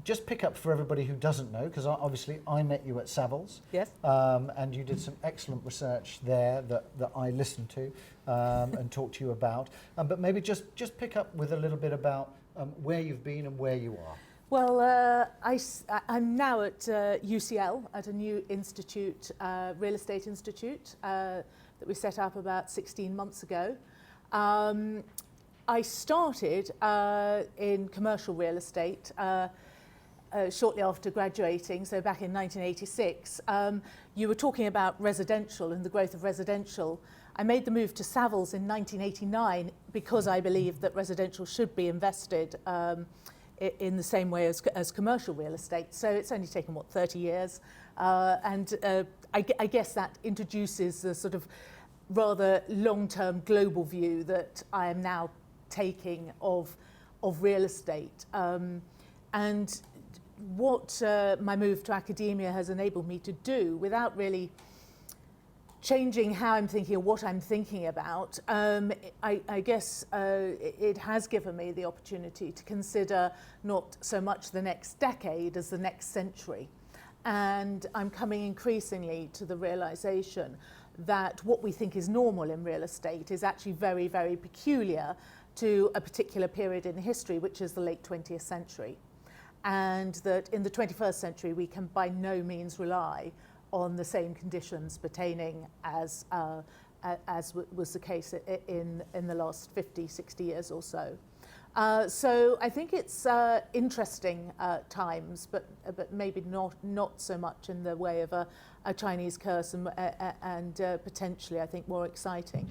just pick up for everybody who doesn't know, because obviously I met you at Savills. Yes. And you did some excellent research there that I listened to and talked to you about. But maybe just pick up with a little bit about where you've been and where you are. Well, I'm now at UCL, at a new institute, real estate institute, that we set up about 16 months ago. I started in commercial real estate shortly after graduating, so back in 1986. You were talking about residential and the growth of residential. I made the move to Savills in 1989 because I believed that residential should be invested in the same way as commercial real estate. So it's only taken, 30 years? I guess that introduces the sort of rather long-term global view that I am now taking of real estate. And what my move to academia has enabled me to do, without really changing how I'm thinking or what I'm thinking about, I guess it has given me the opportunity to consider not so much the next decade as the next century. And I'm coming increasingly to the realization that what we think is normal in real estate is actually very, very peculiar to a particular period in history, which is the late 20th century. And that in the 21st century, we can by no means rely on the same conditions pertaining as was the case in the last 50, 60 years or so. So I think it's interesting times, but maybe not so much in the way of a Chinese curse, and potentially, I think, more exciting.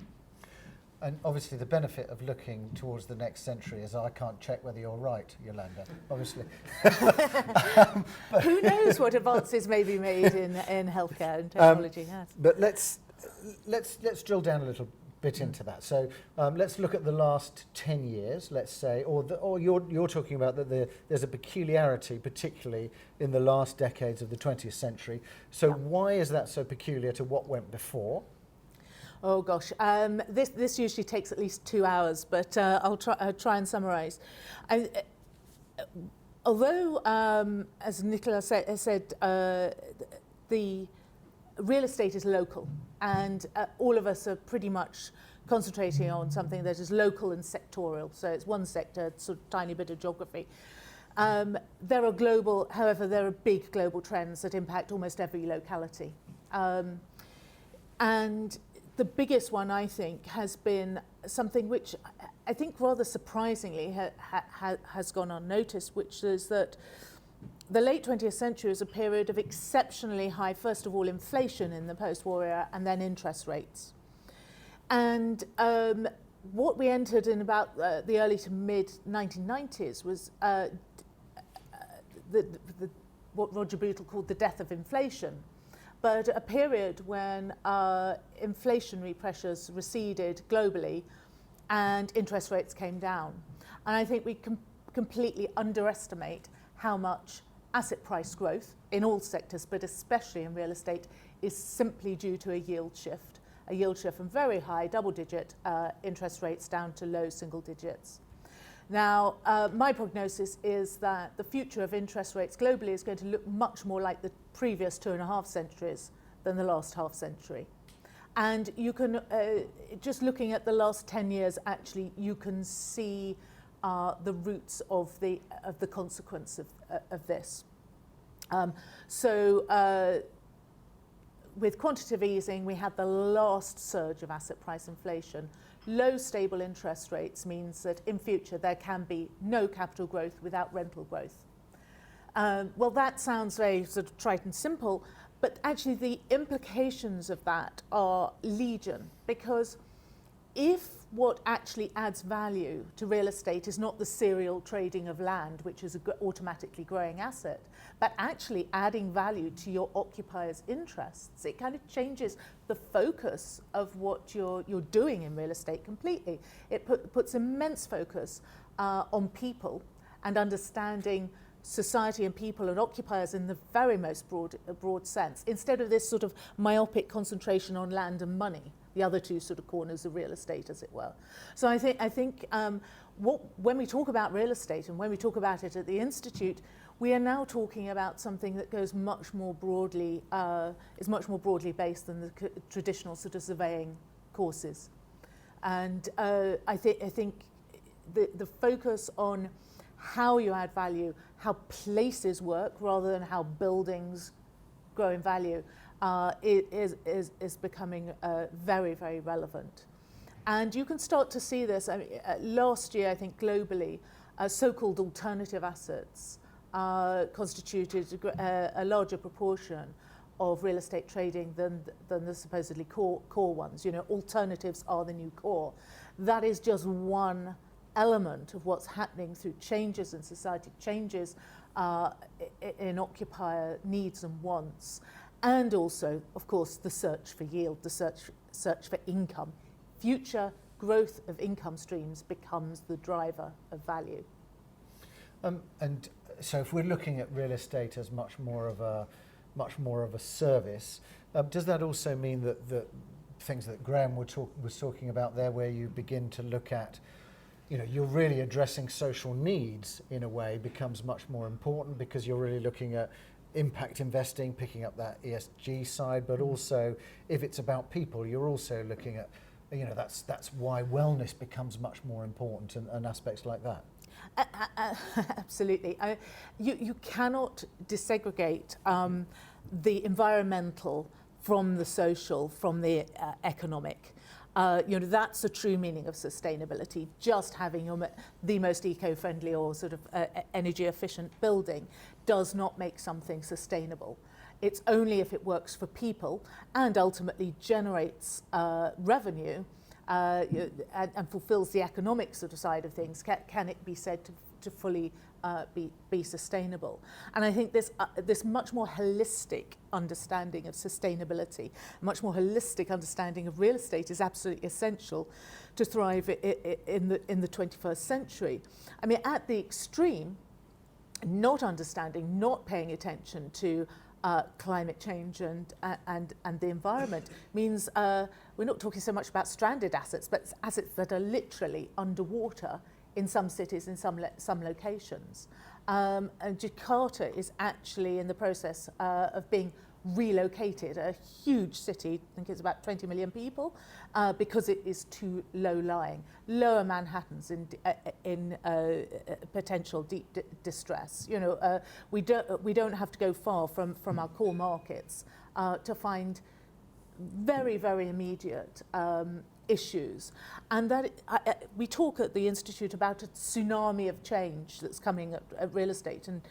And obviously the benefit of looking towards the next century is I can't check whether you're right, Yolande, obviously. Who knows what advances may be made in healthcare and technology. Yes. But let's drill down a little bit into that. So let's look at the last 10 years, let's say, or you're talking about that there's a peculiarity, particularly in the last decades of the 20th century. So why is that so peculiar to what went before? Oh gosh, this usually takes at least 2 hours, but I'll try and summarise. Although, as Nicola said, the real estate is local, and all of us are pretty much concentrating on something that is local and sectorial. So it's one sector, sort of tiny bit of geography. There are global, however, there are big global trends that impact almost every locality, and the biggest one, I think, has been something which I think rather surprisingly has gone unnoticed, which is that the late 20th century is a period of exceptionally high, first of all, inflation in the post-war era, and then interest rates. And what we entered in about the early to mid-1990s was what Roger Bootle called the death of inflation, but a period when inflationary pressures receded globally and interest rates came down. And I think we completely underestimate how much asset price growth in all sectors, but especially in real estate, is simply due to a yield shift from very high double-digit interest rates down to low single digits. Now, my prognosis is that the future of interest rates globally is going to look much more like the previous 2.5 centuries than the last half century. And you can, just looking at the last 10 years, actually, you can see the roots of the consequence of this. With quantitative easing, we had the last surge of asset price inflation. Low stable interest rates means that in future there can be no capital growth without rental growth. Well, that sounds very sort of trite and simple, but actually the implications of that are legion, because if what actually adds value to real estate is not the serial trading of land, which is an automatically growing asset, but actually adding value to your occupiers' interests, it kind of changes the focus of what you're doing in real estate completely. It puts immense focus on people and understanding society and people and occupiers in the very most broad sense, instead of this sort of myopic concentration on land and money, the other two sort of corners of real estate, as it were. So I think when we talk about real estate and when we talk about it at the Institute, We are now talking about something that goes much more broadly, is much more broadly based than the traditional sort of surveying courses. And I think the focus on how you add value, how places work rather than how buildings grow in value, is becoming very, very relevant. And you can start to see this. I mean, last year, I think globally, so-called alternative assets constituted a larger proportion of real estate trading than the supposedly core ones. You know, alternatives are the new core. That is just one element of what's happening through changes in society, changes in occupier needs and wants, and also, of course, the search for yield, the search for income. Future growth of income streams becomes the driver of value. And so, if we're looking at real estate as much more of a service, does that also mean that the things that Graham was talking about there, where you begin to look at, you know, you're really addressing social needs in a way, becomes much more important because you're really looking at impact investing, picking up that ESG side, but also if it's about people, you're also looking at, you know, that's why wellness becomes much more important and aspects like that. Absolutely. You cannot desegregate the environmental from the social, from the economic. You know, that's the true meaning of sustainability. Just having the most eco-friendly or sort of energy-efficient building does not make something sustainable. It's only if it works for people and ultimately generates revenue and fulfills the economic sort of side of things, can it be said to fully be sustainable. And I think this much more holistic understanding of sustainability, a much more holistic understanding of real estate is absolutely essential to thrive in the 21st century. I mean, at the extreme, not understanding, not paying attention to climate change and the environment means we're not talking so much about stranded assets, but assets that are literally underwater in some cities, in some locations. And Jakarta is actually in the process of being relocated, a huge city, I think it's about 20 million people, because it is too low-lying. Lower Manhattan's in potential deep distress. You know, we don't have to go far from our core markets to find very, very immediate issues. And that we talk at the Institute about a tsunami of change that's coming at real estate, and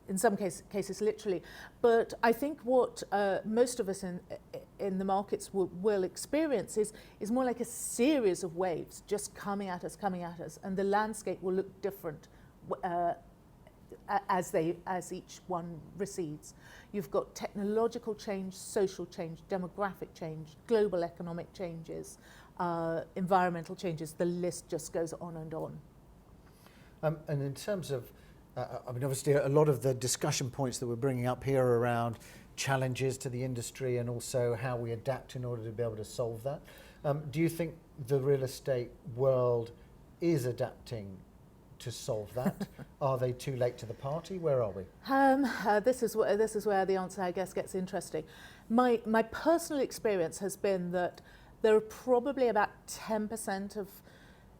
in some cases literally. But I think what most of us in the markets will experience is more like a series of waves just coming at us, and the landscape will look different as each one recedes. You've got technological change, social change, demographic change, global economic changes, environmental changes. The list just goes on and on. And in terms of, I mean, obviously a lot of the discussion points that we're bringing up here are around challenges to the industry and also how we adapt in order to be able to solve that. Do you think the real estate world is adapting to solve that? Are they too late to the party? Where are we? This is where the answer, I guess, gets interesting. My personal experience has been that there are probably about 10% of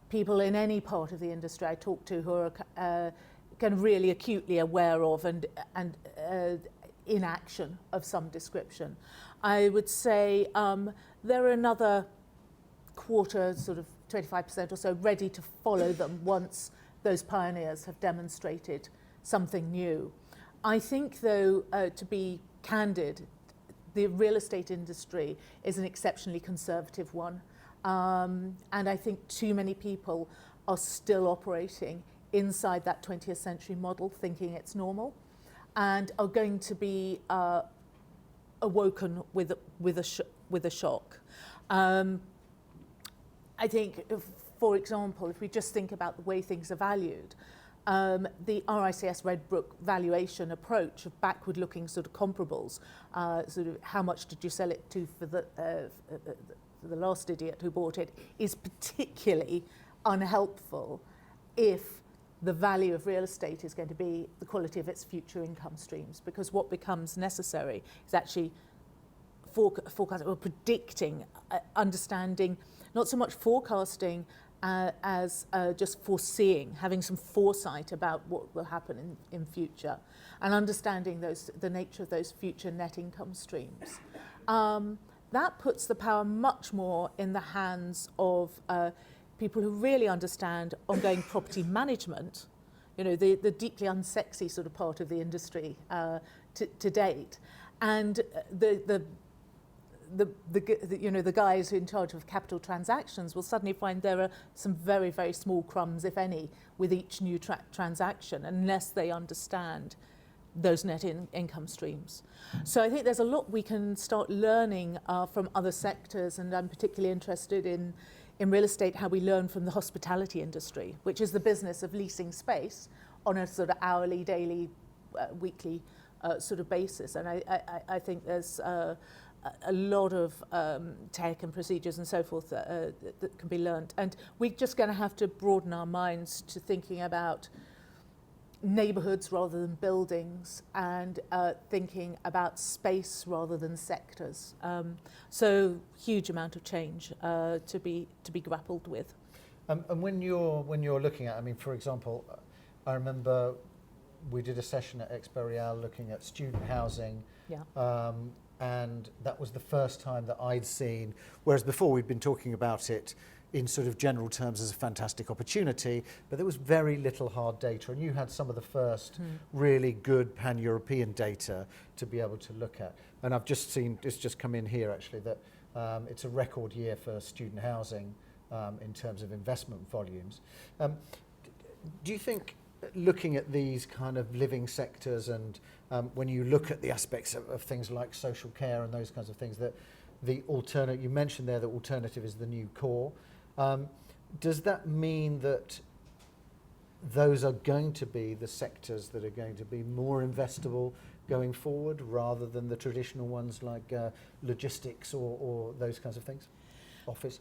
people in any part of the industry I talk to who are kind of really acutely aware of and in action of some description. I would say there are another quarter, sort of 25% or so, ready to follow them once those pioneers have demonstrated something new. I think, though, to be candid, the real estate industry is an exceptionally conservative one. And I think too many people are still operating inside that 20th century model, thinking it's normal, and are going to be awoken with a shock. I think, for example, if we just think about the way things are valued, the RICS Red Book valuation approach of backward-looking sort of comparables, sort of how much did you sell it to for the last idiot who bought it, is particularly unhelpful if the value of real estate is going to be the quality of its future income streams, because what becomes necessary is actually forecasting or predicting, understanding, not so much forecasting as just foreseeing, having some foresight about what will happen in future, and understanding the nature of those future net income streams. That puts the power much more in the hands of people who really understand ongoing property management, the deeply unsexy sort of part of the industry to date, and the guys in charge of capital transactions will suddenly find there are some very, very small crumbs, if any, with each new transaction, unless they understand those net income streams. So I think there's a lot we can start learning from other sectors, and I'm particularly interested in real estate, how we learn from the hospitality industry, which is the business of leasing space on a sort of hourly, daily, weekly sort of basis. And I think there's a lot of tech and procedures and so forth that can be learned. And we're just going to have to broaden our minds to thinking about neighbourhoods rather than buildings, and thinking about space rather than sectors. So huge amount of change to be grappled with. And when you're looking at, I mean, for example, I remember we did a session at Experial looking at student housing. Yeah. And that was the first time that I'd seen, whereas before we'd been talking about it in sort of general terms as a fantastic opportunity, but there was very little hard data, and you had some of the first really good pan-European data to be able to look at. And I've just seen, it's just come in here actually, that it's a record year for student housing in terms of investment volumes. Do you think, looking at these kind of living sectors, and when you look at the aspects of things like social care and those kinds of things, that the alternate, you mentioned there that alternative is the new core. Does that mean that those are going to be the sectors that are going to be more investable going forward, rather than the traditional ones like logistics or those kinds of things? Office?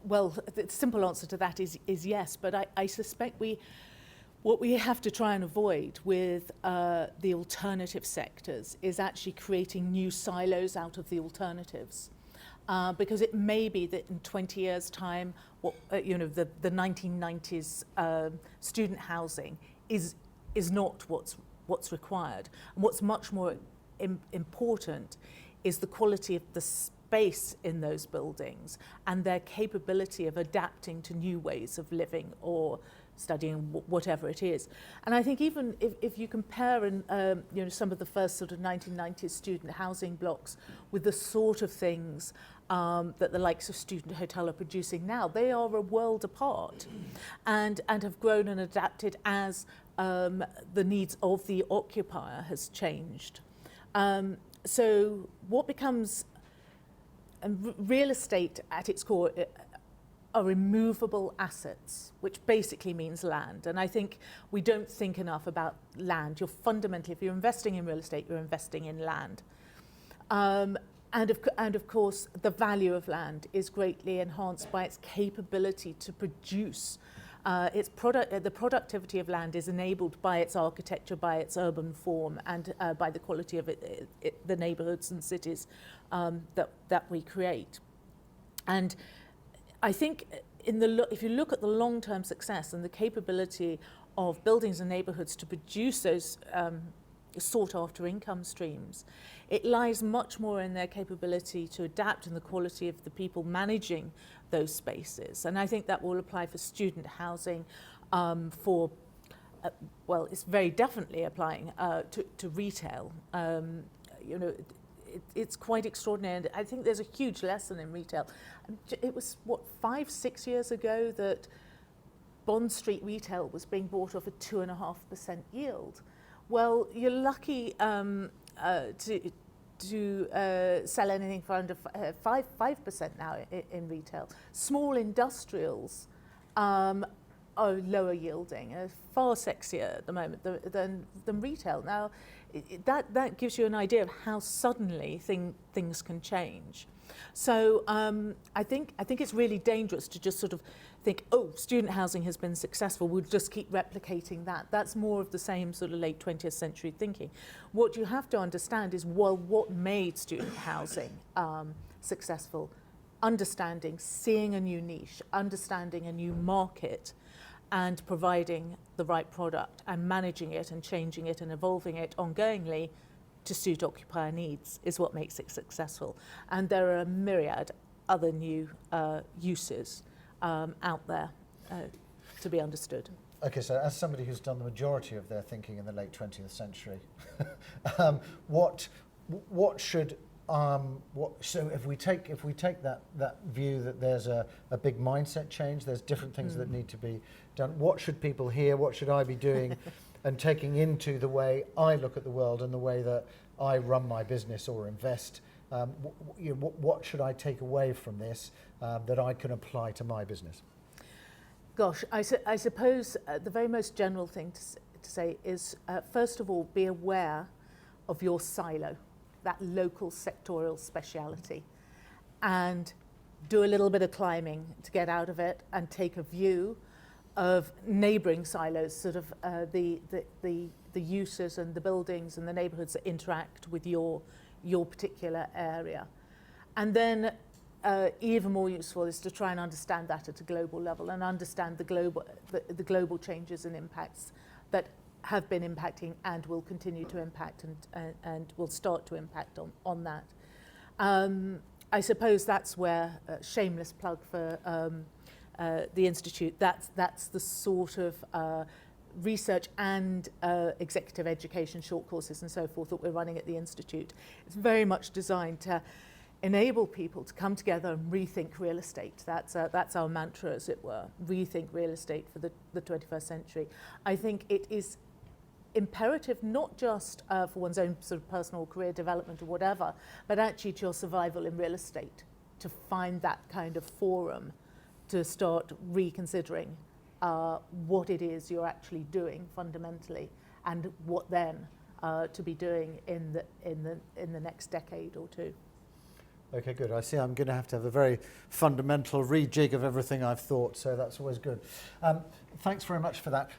Well, the simple answer to that is yes, but I suspect what we have to try and avoid with the alternative sectors is actually creating new silos out of the alternatives. Because it may be that in 20 years' time, the 1990s student housing is not what's required. And what's much more important is the quality of the space in those buildings and their capability of adapting to new ways of living or studying, whatever it is. And I think even if you compare some of the first sort of 1990s student housing blocks with the sort of things that the likes of Student Hotel are producing now, they are a world apart, and have grown and adapted as the needs of the occupier has changed. So what becomes real estate at its core are immovable assets, which basically means land. And I think we don't think enough about land. You're fundamentally, if you're investing in real estate, you're investing in land. And of course, the value of land is greatly enhanced by its capability to produce. The productivity of land is enabled by its architecture, by its urban form, and by the quality of the neighbourhoods and cities that we create. And I think if you look at the long-term success and the capability of buildings and neighbourhoods to produce those sought-after income streams, it lies much more in their capability to adapt and the quality of the people managing those spaces. And I think that will apply for student housing, it's very definitely applying to retail. It's quite extraordinary, and I think there's a huge lesson in retail. It was, 5-6 years ago that Bond Street retail was being bought off a 2.5% yield. Well, you're lucky to sell anything for under 5% now in retail. Small industrials are lower yielding, far sexier at the moment than retail. Now, that gives you an idea of how suddenly things can change. So I think it's really dangerous to just sort of think, oh, student housing has been successful, we'll just keep replicating that. That's more of the same sort of late 20th century thinking. What you have to understand is, well, what made student housing successful? Understanding, seeing a new niche, understanding a new market, and providing the right product and managing it and changing it and evolving it ongoingly to suit occupier needs is what makes it successful. And there are a myriad other new uses out there to be understood. Okay, so as somebody who's done the majority of their thinking in the late 20th century, what should so if we take that view that there's a big mindset change, there's different things that need to be done, what should people hear, what should I be doing and taking into the way I look at the world and the way that I run my business or invest? What should I take away from this that I can apply to my business? Gosh, I suppose the very most general thing to say is, first of all, be aware of your silo, that local sectorial speciality, and do a little bit of climbing to get out of it and take a view of neighbouring silos, sort of the uses and the buildings and the neighbourhoods that interact with your particular area. And then even more useful is to try and understand that at a global level and understand the global changes and impacts that have been impacting and will continue to impact and will start to impact on that. I suppose that's where, shameless plug for the Institute, that's the sort of research and executive education short courses and so forth that we're running at the Institute. It's very much designed to enable people to come together and rethink real estate. That's our mantra, as it were, rethink real estate for the 21st century. I think it is imperative not just for one's own sort of personal career development or whatever, but actually to your survival in real estate, to find that kind of forum to start reconsidering what it is you're actually doing fundamentally and what then to be doing in the next decade or two. Okay, good. I see I'm going to have a very fundamental rejig of everything I've thought, so that's always good. Thanks very much for that.